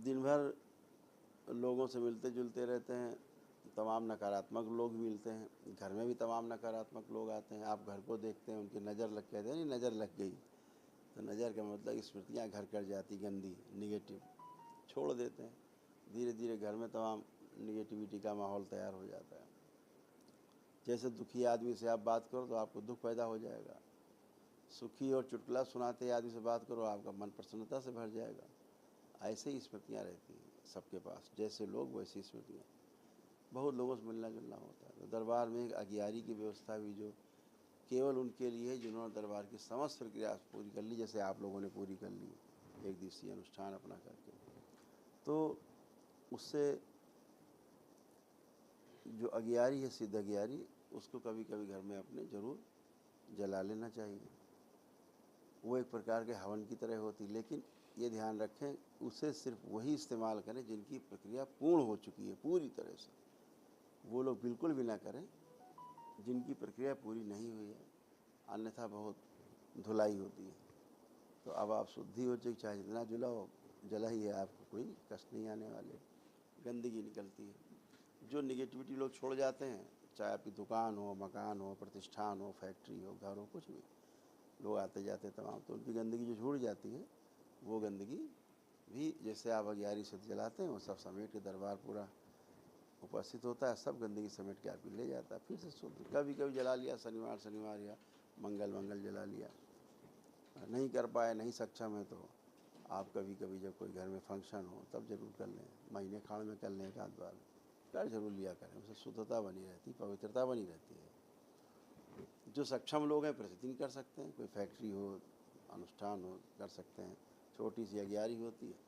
दिन भर लोगों से मिलते जुलते रहते हैं, तमाम नकारात्मक लोग मिलते हैं, घर में भी तमाम नकारात्मक लोग आते हैं। आप घर को देखते हैं, उनकी नज़र लग कहते हैं नहीं, नज़र लग गई, तो नज़र का मतलब स्मृतियाँ घर कर जाती, गंदी निगेटिव छोड़ देते हैं। धीरे धीरे घर में तमाम निगेटिविटी का माहौल तैयार हो जाता है। जैसे दुखी आदमी से आप बात करो तो आपको दुख पैदा हो जाएगा, सुखी और चुटकुला सुनाते आदमी से बात करो आपका मन प्रसन्नता से भर जाएगा। ऐसे ही स्मृतियाँ रहती हैं सबके पास, जैसे लोग वैसी स्मृतियाँ। बहुत लोगों से मिलना जुलना होता है। तो दरबार में एक अगियारी की व्यवस्था हुई जो केवल उनके लिए जिन्होंने दरबार की समस्त प्रक्रिया पूरी कर ली, जैसे आप लोगों ने पूरी कर ली एक दिवसीय अनुष्ठान अपना करके। तो उससे जो अगियारी है, सिद्ध अगियारी, उसको कभी कभी घर में अपने ज़रूर जला लेना चाहिए। वो एक प्रकार के हवन की तरह होती, लेकिन ये ध्यान रखें उसे सिर्फ वही इस्तेमाल करें जिनकी प्रक्रिया पूर्ण हो चुकी है पूरी तरह से। वो लोग बिल्कुल भी ना करें जिनकी प्रक्रिया पूरी नहीं हुई है, अन्यथा बहुत धुलाई होती है। तो अब आप शुद्धि हो चुकी, चाहे जितना जुलाओ जला ही है, आपको कोई कष्ट नहीं आने वाले, गंदगी निकलती है। जो निगेटिविटी लोग छोड़ जाते हैं, चाहे आपकी दुकान हो, मकान हो, प्रतिष्ठान हो, फैक्ट्री हो, घर हो, कुछ भी, लोग आते जाते तमाम, तो उनकी गंदगी जो छूट जाती है, वो गंदगी भी जैसे आप अगियारी से जलाते हैं वो सब समेट के दरबार पूरा उपस्थित होता है, सब गंदगी समेट के आपकी ले जाता है, फिर से शुद्ध। कभी कभी जला लिया, शनिवार या मंगल जला लिया, नहीं कर पाए, नहीं सक्षम है, तो आप कभी कभी जब कोई घर में फंक्शन हो तब जरूर कर लें, महीने खाड़ में कर लें, एक आध बार कर जरूर लिया करें, उससे शुद्धता बनी रहती, पवित्रता बनी रहती है। जो सक्षम लोग हैं प्रतिदिन कर सकते हैं, कोई फैक्ट्री हो, अनुष्ठान हो, कर सकते हैं। छोटी सी अगियारी होती है,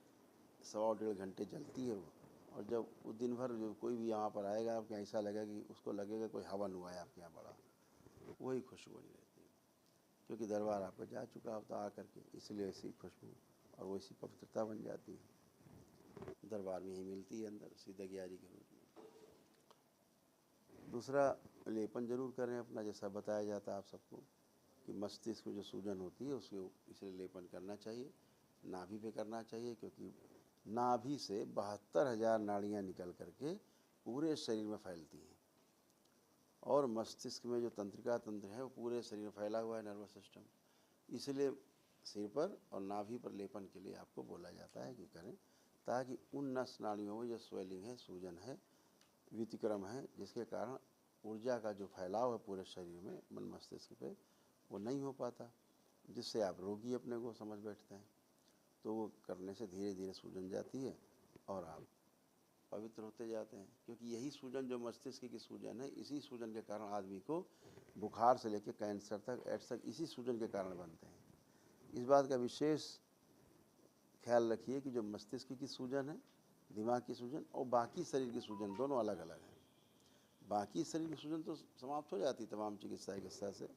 1.25 घंटे जलती है वो, और जब वो दिन भर जो कोई भी यहाँ पर आएगा आपके ऐसा लगेगा कि उसको लगेगा कोई हवन हुआ है आपके यहाँ बड़ा, वही खुशबू बनी रहती है, क्योंकि दरबार आपका जा चुका होता आ करके, इसलिए ऐसी खुशबू और वैसी पवित्रता बन जाती है, दरबार में ही मिलती है अंदर सीध अगियारी के रूप में। दूसरा, लेपन जरूर करें अपना, जैसा बताया जाता है आप सबको कि मस्तिष्क में जो सूजन होती है उसको इसलिए लेपन करना चाहिए, नाभि पे करना चाहिए, क्योंकि नाभि से 72,000 नाड़ियाँ निकल करके पूरे शरीर में फैलती हैं, और मस्तिष्क में जो तंत्रिका तंत्र है वो पूरे शरीर में फैला हुआ है, नर्वस सिस्टम, इसलिए सिर पर और नाभि पर लेपन के लिए आपको बोला जाता है कि करें, ताकि उन नस नाड़ियों में जो स्वेलिंग है, सूजन है, व्यतिक्रम है, जिसके कारण ऊर्जा का जो फैलाव है पूरे शरीर में मन मस्तिष्क पे, वो नहीं हो पाता, जिससे आप रोगी अपने को समझ बैठते हैं। तो वो करने से धीरे धीरे सूजन जाती है और आप पवित्र होते जाते हैं, क्योंकि यही सूजन जो मस्तिष्क की सूजन है, इसी सूजन के कारण आदमी को बुखार से लेकर कैंसर तक, एड्स तक इसी सूजन के कारण बनते हैं। इस बात का विशेष ख्याल रखिए कि जो मस्तिष्क की सूजन है, दिमाग की सूजन और बाकी शरीर की सूजन दोनों अलग अलग हैं। बाकी शरीर की सूजन तो समाप्त हो जाती तमाम चिकित्सा से,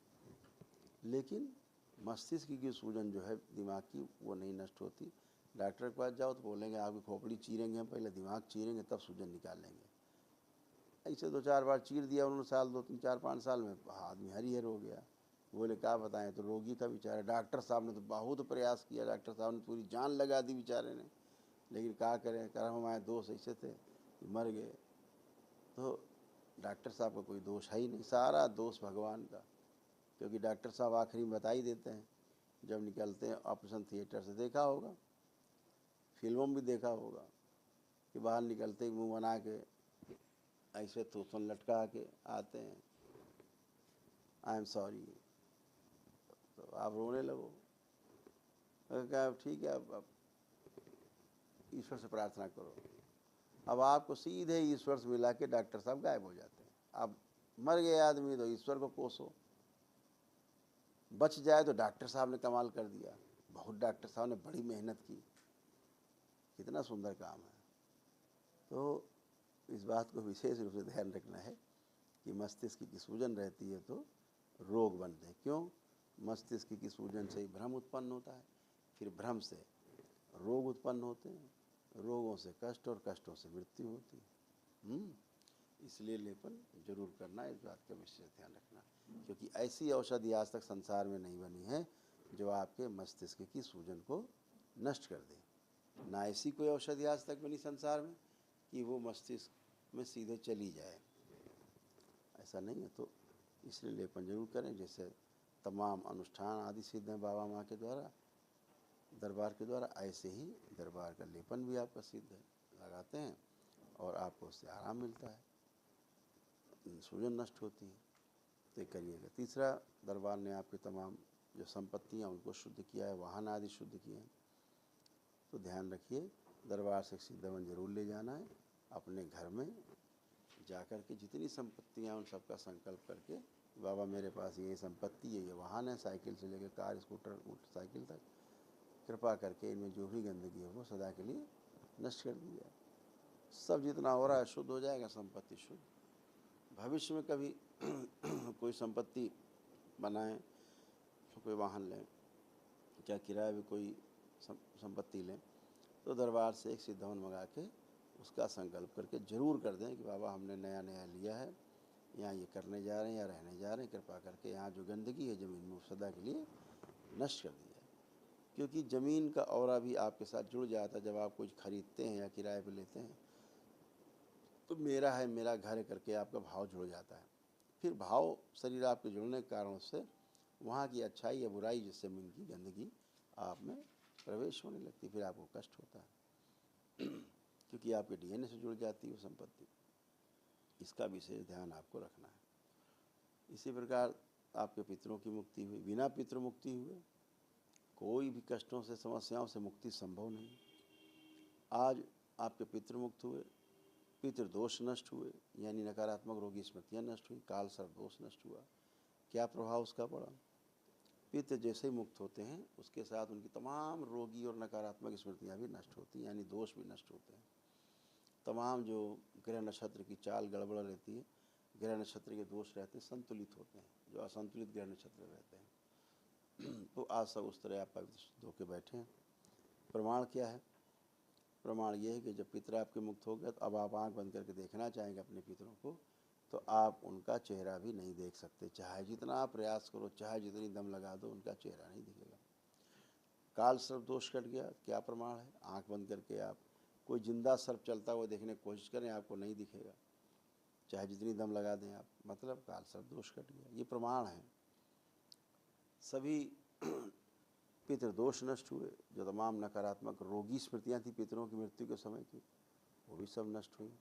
लेकिन मस्तिष्क की सूजन जो है दिमाग की, वो नहीं नष्ट होती। डॉक्टर के पास जाओ तो बोलेंगे आपकी खोपड़ी चीरेंगे, हम पहले दिमाग चीरेंगे तब सूजन निकालेंगे। ऐसे 2-4 बार चीर दिया उन्होंने, साल 2-3-4-5 साल में आदमी हरिहर हो गया। बोले क्या बताएं, तो रोगी था बेचारा, डॉक्टर साहब ने तो बहुत प्रयास किया, डॉक्टर साहब ने पूरी जान लगा दी बेचारे ने, लेकिन क्या करें, कर्म हमारे दोस्त ऐसे थे कि मर गए। तो डॉक्टर साहब का कोई दोष है ही नहीं, सारा दोष भगवान का, क्योंकि डॉक्टर साहब आखिरी में बता ही देते हैं जब निकलते हैं ऑपरेशन थिएटर से। देखा होगा, फिल्मों में भी देखा होगा कि बाहर निकलते ही मुंह बना के ऐसे थूथन लटका के आते हैं, आई एम सॉरी, तो आप रोने लगो। क्या ठीक है, अब ईश्वर से प्रार्थना करो। अब आपको सीधे ईश्वर से मिला के डॉक्टर साहब गायब हो जाते हैं। अब मर गए आदमी तो ईश्वर को कोसो, बच जाए तो डॉक्टर साहब ने कमाल कर दिया, बहुत डॉक्टर साहब ने बड़ी मेहनत की, कितना सुंदर काम है। तो इस बात को विशेष रूप से ध्यान रखना है कि मस्तिष्क की सूजन रहती है तो रोग बनते हैं। क्यों? मस्तिष्क की सूजन से ही भ्रम उत्पन्न होता है, फिर भ्रम से रोग उत्पन्न होते हैं, रोगों से कष्ट और कष्टों से मृत्यु होती है। इसलिए लेपन जरूर करना, इस बात का विशेष ध्यान रखना, क्योंकि ऐसी औषधि आज तक संसार में नहीं बनी है जो आपके मस्तिष्क की सूजन को नष्ट कर दे। ना ऐसी कोई औषधि आज तक बनी संसार में कि वो मस्तिष्क में सीधे चली जाए, ऐसा नहीं है। तो इसलिए लेपन जरूर करें। जैसे तमाम अनुष्ठान आदि सिद्ध हैं बाबा माँ के द्वारा, दरबार के द्वारा, ऐसे ही दरबार का लेपन भी आपका सिद्ध है, लगाते हैं और आपको उससे आराम मिलता है, सूजन नष्ट होती है। तो ये करिएगा। तीसरा, दरबार ने आपके तमाम जो संपत्तियाँ उनको शुद्ध किया है, वाहन आदि शुद्ध किए हैं। तो ध्यान रखिए, दरबार से सिद्धवन जरूर ले जाना है। अपने घर में जाकर के जितनी संपत्तियाँ उन सबका संकल्प करके, बाबा मेरे पास ये संपत्ति है, ये वाहन है, साइकिल से लेकर कार, स्कूटर, मोटरसाइकिल तक, कृपा करके इनमें जो भी गंदगी है वो सदा के लिए नष्ट कर दी जाए। सब जितना हो रहा है शुद्ध हो जाएगा, संपत्ति शुद्ध। भविष्य में कभी कोई संपत्ति बनाएं, कोई वाहन लें, क्या किराए में कोई संपत्ति लें, तो दरबार से एक सिद्धवन मंगा के उसका संकल्प करके जरूर कर दें कि बाबा हमने नया नया लिया है, यहाँ ये करने जा रहे हैं या रहने जा रहे हैं, कृपा करके यहाँ जो गंदगी है ज़मीन में सदा के लिए नष्ट कर दी जाए। क्योंकि ज़मीन का औरा भी आपके साथ जुड़ जाता है। जब आप कुछ खरीदते हैं या किराए पे लेते हैं तो मेरा है, मेरा घर है करके आपका भाव जुड़ जाता है। फिर भाव शरीर आपके जुड़ने के कारण से वहाँ की अच्छाई या बुराई, जिस ज़मीन की गंदगी आप में प्रवेश होने लगती, फिर आपको कष्ट होता है क्योंकि आपके डीएनए से जुड़ जाती है वो संपत्ति। इसका विशेष ध्यान आपको रखना है। इसी प्रकार आपके पितरों की मुक्ति हुई। बिना पितृ मुक्ति हुए कोई भी कष्टों से, समस्याओं से मुक्ति संभव नहीं। आज आपके पितृ मुक्त हुए, पितृदोष नष्ट हुए, यानी नकारात्मक रोगी स्मृतियाँ नष्ट हुई, काल सर्प दोष नष्ट हुआ। क्या प्रभाव उसका पड़ा? पितृ जैसे ही मुक्त होते हैं उसके साथ उनकी तमाम रोगी और नकारात्मक स्मृतियाँ भी नष्ट होती हैं, यानी दोष भी नष्ट होते हैं। तमाम जो ग्रह नक्षत्र की चाल गड़बड़ रहती है, ग्रह नक्षत्र के दोष रहते हैं, संतुलित होते हैं। जो असंतुलित ग्रह नक्षत्र रहते हैं तो आज सब उस तरह आप पवित्र होकर बैठे हैं। प्रमाण क्या है? प्रमाण ये है कि जब पितर आपके मुक्त हो गए तो अब आप आंख बंद करके देखना चाहेंगे अपने पितरों को, तो आप उनका चेहरा भी नहीं देख सकते। चाहे जितना आप प्रयास करो, चाहे जितनी दम लगा दो, उनका चेहरा नहीं दिखेगा। काल सर्प दोष कट गया। क्या प्रमाण है? आंख बंद करके आप कोई जिंदा सर्प चलता हुआ देखने की कोशिश करें, आपको नहीं दिखेगा, चाहे जितनी दम लगा दें आप। मतलब काल सर्प दोष कट गया, ये प्रमाण है। सभी पितृदोष नष्ट हुए। जो तमाम नकारात्मक रोगी स्मृतियाँ थी पितरों की मृत्यु के समय की, वो भी सब नष्ट हुई।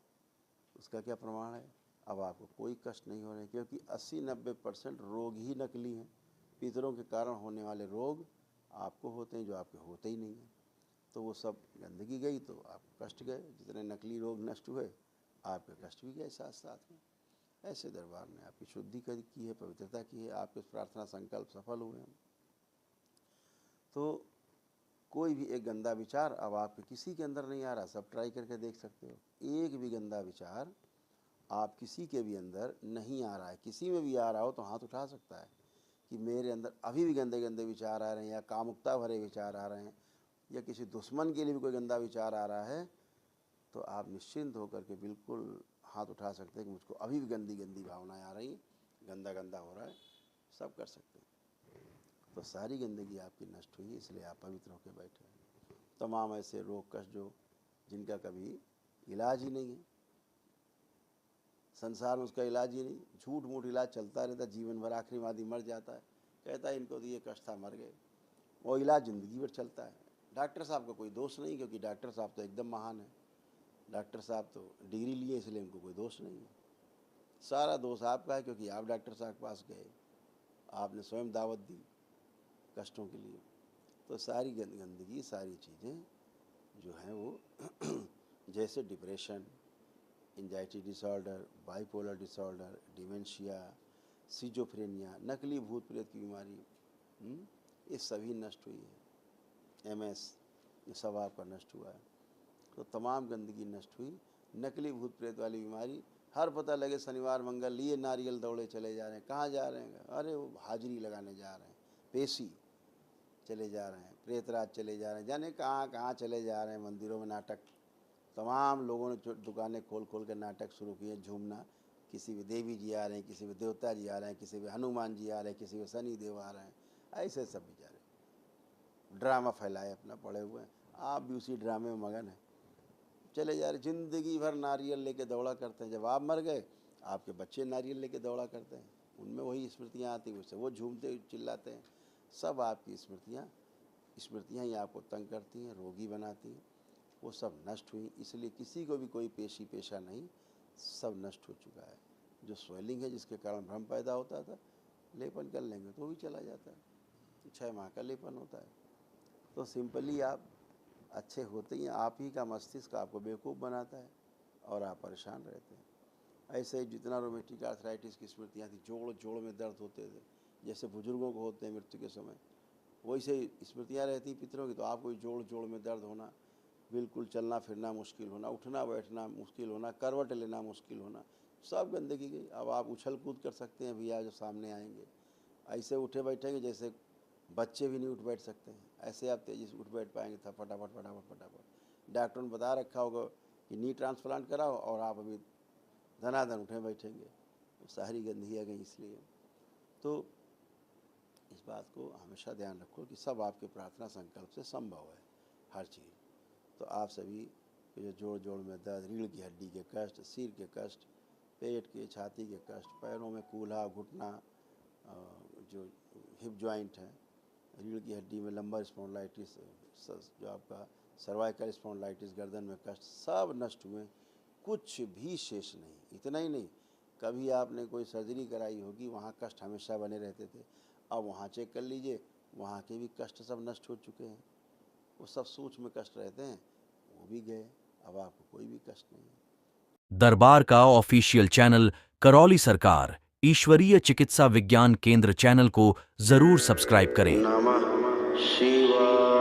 उसका क्या प्रमाण है? अब आपको कोई कष्ट नहीं हो रहे, क्योंकि 80-90% रोग ही नकली हैं। पितरों के कारण होने वाले रोग आपको होते हैं जो आपके होते ही नहीं हैं। तो वो सब गंदगी गई तो आपको कष्ट गए। जितने नकली रोग नष्ट हुए, आपके कष्ट भी गए साथ साथ में। ऐसे दरबार ने आपकी शुद्धि की है, पवित्रता की है, आपके प्रार्थना संकल्प सफल हुए हैं। तो कोई भी एक गंदा विचार अब आपके किसी के अंदर नहीं आ रहा। सब ट्राई करके देख सकते हो, एक भी गंदा विचार आप किसी के भी अंदर नहीं आ रहा है। किसी में भी आ रहा हो तो हाथ उठा सकता है कि मेरे अंदर अभी भी गंदे गंदे विचार आ रहे हैं, या कामुकता भरे विचार आ रहे हैं, या किसी दुश्मन के लिए भी कोई गंदा विचार आ रहा है, तो आप निश्चिंत होकर के बिल्कुल हाथ उठा सकते हैं कि मुझको अभी भी गंदी गंदी भावनाएं आ रही, गंदा गंदा हो रहा है। सब कर सकते हैं। तो सारी गंदगी आपकी नष्ट हुई, इसलिए आप पवित्र होकर बैठे हैं। तमाम ऐसे रोग कष्ट जो जिनका कभी इलाज ही नहीं है, संसार में उसका इलाज ही नहीं, झूठ मूठ इलाज चलता रहता, जीवन भर आखिरी में आदमी मर जाता है, कहता है इनको तो ये कष्ट था, मर गए। वो इलाज ज़िंदगी भर चलता है। डॉक्टर साहब का कोई दोष नहीं, क्योंकि डॉक्टर साहब तो एकदम महान है। डॉक्टर साहब तो डिग्री लिए, इसलिए उनको कोई दोष नहीं है। सारा दोष आपका है, क्योंकि आप डॉक्टर साहब के पास गए, आपने स्वयं दावत दी कष्टों के लिए। तो सारी गंदगी, सारी चीज़ें जो हैं वो जैसे depression, anxiety disorder, bipolar disorder, dementia, schizophrenia, नकली भूत प्रेत की बीमारी, ये सभी नष्ट हुई है। MS, ये सब आपका नष्ट हुआ है। तो तमाम गंदगी नष्ट हुई। नकली भूत प्रेत वाली बीमारी, हर पता लगे शनिवार मंगल लिए नारियल दौड़े चले जा रहे हैं। कहाँ जा रहे हैं? अरे वो हाजिरी लगाने जा रहे हैं, पेशी चले जा रहे हैं, प्रेतराज चले जा रहे हैं, जाने कहाँ कहाँ चले जा रहे हैं। मंदिरों में नाटक, तमाम लोगों ने दुकानें खोल खोल कर नाटक शुरू किए, झूमना। किसी भी देवी जी आ रहे हैं, किसी भी देवता जी आ रहे हैं, किसी भी हनुमान जी आ रहे हैं, किसी भी शनि देव आ रहे हैं। ऐसे सब बेचारे ड्रामा फैलाए अपना पड़े हुए हैं। आप भी उसी ड्रामे में मगन हैं, चले जा रहे, ज़िंदगी भर नारियल लेके दौड़ा करते हैं। जब आप मर गए, आपके बच्चे नारियल लेके दौड़ा करते हैं, उनमें वही स्मृतियाँ आती हैं, उससे वो झूमते चिल्लाते हैं। सब आपकी स्मृतियाँ ही आपको तंग करती हैं, रोगी बनाती हैं, वो सब नष्ट हुई। इसलिए किसी को भी कोई पेशा नहीं, सब नष्ट हो चुका है। जो स्वेलिंग है, जिसके कारण भ्रम पैदा होता था, लेपन कर लेंगे तो भी चला जाता है। 6 माह का लेपन होता है। तो सिंपली आप अच्छे होते ही आप ही का मस्तिष्क आपको बेवकूफ़ बनाता है और आप परेशान रहते हैं। ऐसे ही जितना रोमेटिक आर्थराइटिस की स्मृतियाँ थी, जोड़ में दर्द होते थे, जैसे बुजुर्गों को होते हैं मृत्यु के समय, वैसे स्मृतियाँ रहती पितरों की, तो आपको जोड़ में दर्द होना, बिल्कुल चलना फिरना मुश्किल होना, उठना बैठना मुश्किल होना, करवट लेना मुश्किल होना, सब गंदगी गई। अब आप उछल कूद कर सकते हैं भैया, जो सामने आएंगे ऐसे उठे बैठेंगे जैसे बच्चे भी नहीं उठ बैठ सकते हैं, ऐसे आप तेज़ी से उठ बैठ पाएंगे था, फटाफट। डॉक्टर ने बता रखा होगा कि नी ट्रांसप्लांट कराओ, और आप अभी धनाधन उठे बैठेंगे, तो सारी गंदगी आ गई। इसलिए तो इस बात को हमेशा ध्यान रखो कि सब आपके प्रार्थना संकल्प से संभव है, हर चीज़। तो आप सभी के जो जोड़ में दर्द, रीढ़ की हड्डी के कष्ट, सिर के कष्ट, पेट के, छाती के कष्ट, पैरों में कूल्हा, घुटना, जो हिप जॉइंट है, रीढ़ की हड्डी में लंबर स्पॉन्डिलाइटिस, जो आपका सर्वाइकल स्पॉन्डिलाइटिस, गर्दन में कष्ट, सब नष्ट हुए, कुछ भी शेष नहीं। इतना ही नहीं, कभी आपने कोई सर्जरी कराई होगी, वहाँ कष्ट हमेशा बने रहते थे, अब वहाँ चेक कर लीजिए, वहाँ के भी कष्ट सब नष्ट हो चुके हैं। वो सब सूक्ष्म कष्ट रहते हैं, वो भी गए, अब आपको कोई भी कष्ट नहीं है। दरबार का ऑफिशियल चैनल करौली सरकार ईश्वरीय चिकित्सा विज्ञान केंद्र चैनल को जरूर सब्सक्राइब करें। नमः शिवाय।